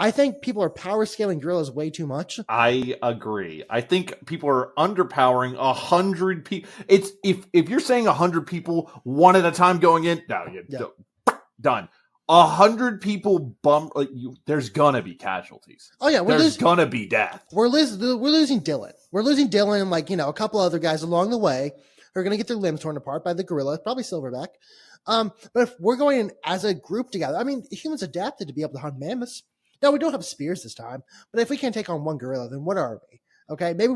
I think people are power scaling gorillas way too much. I agree. I think people are underpowering 100 people. It's if you're saying 100 people one at a time going in, no, done. 100 people there's gonna be casualties. Oh yeah, there's gonna be death. We're losing Dylan. We're losing Dylan and like a couple other guys along the way who are gonna get their limbs torn apart by the gorilla, probably Silverback. But if we're going in as a group together, I mean, humans adapted to be able to hunt mammoths. Now we don't have spears this time, but if we can't take on one gorilla, then what are we? Okay, maybe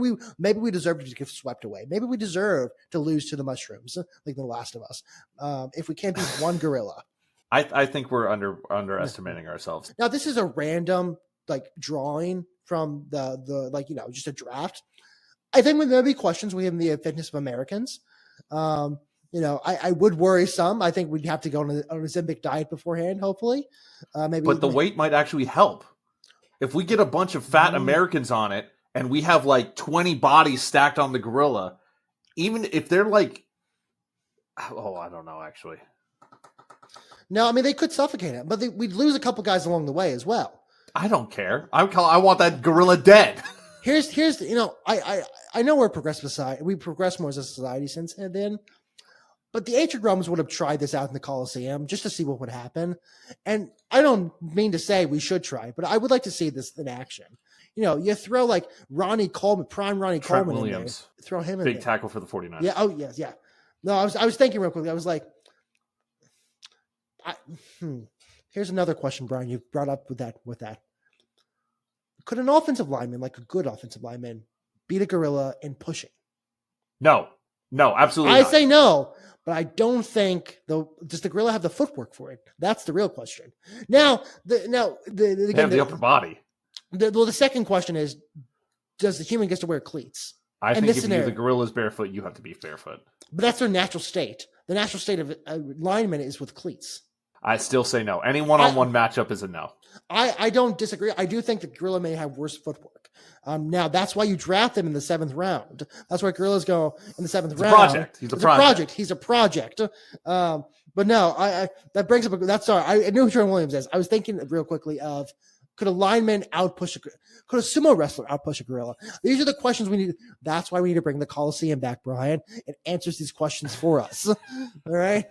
we deserve to get swept away. Maybe we deserve to lose to the mushrooms, like The Last of Us. If we can't beat one gorilla. I think we're underestimating ourselves. Now this is a random drawing from the just a draft. I think there may be questions within the fitness of Americans. I would worry some. I think we'd have to go on a Ozempic diet beforehand, hopefully. But the weight might actually help. If we get a bunch of fat Americans on it and we have 20 bodies stacked on the gorilla, even if they're I don't know, actually. No, I mean, they could suffocate him, but we'd lose a couple guys along the way as well. I don't care. I want that gorilla dead. Here's I know we're a progressive society. We progress more as a society since then. But the ancient Romans would have tried this out in the Colosseum just to see what would happen. And I don't mean to say we should try, but I would like to see this in action. You throw Ronnie Coleman, prime Ronnie Trent Coleman Williams. in there. Throw him in Big there. tackle for the 49ers. Yeah, oh, yes, yeah. No, I was thinking real quickly. I was like, here's another question, Brian, you brought up with that. Could an offensive lineman, a good offensive lineman, beat a gorilla in pushing? No, absolutely not. I say no, but I don't think does the gorilla have the footwork for it? That's the real question. Now, they have the upper body. The second question is, does the human get to wear cleats? I think if the gorilla's barefoot, you have to be barefoot. But that's their natural state. The natural state of a lineman is with cleats. I still say no. Any one-on-one matchup is a no. I don't disagree. I do think the gorilla may have worse footwork. Now, that's why you draft them in the 7th round. That's why gorillas go in the 7th round. He's a project. He's a project. But no, that brings up that's sorry. I knew who Trent Williams is. I was thinking real quickly of could a lineman outpush could a sumo wrestler outpush a gorilla? These are the questions we need. That's why we need to bring the Colosseum back, Brian. It answers these questions for us. All right.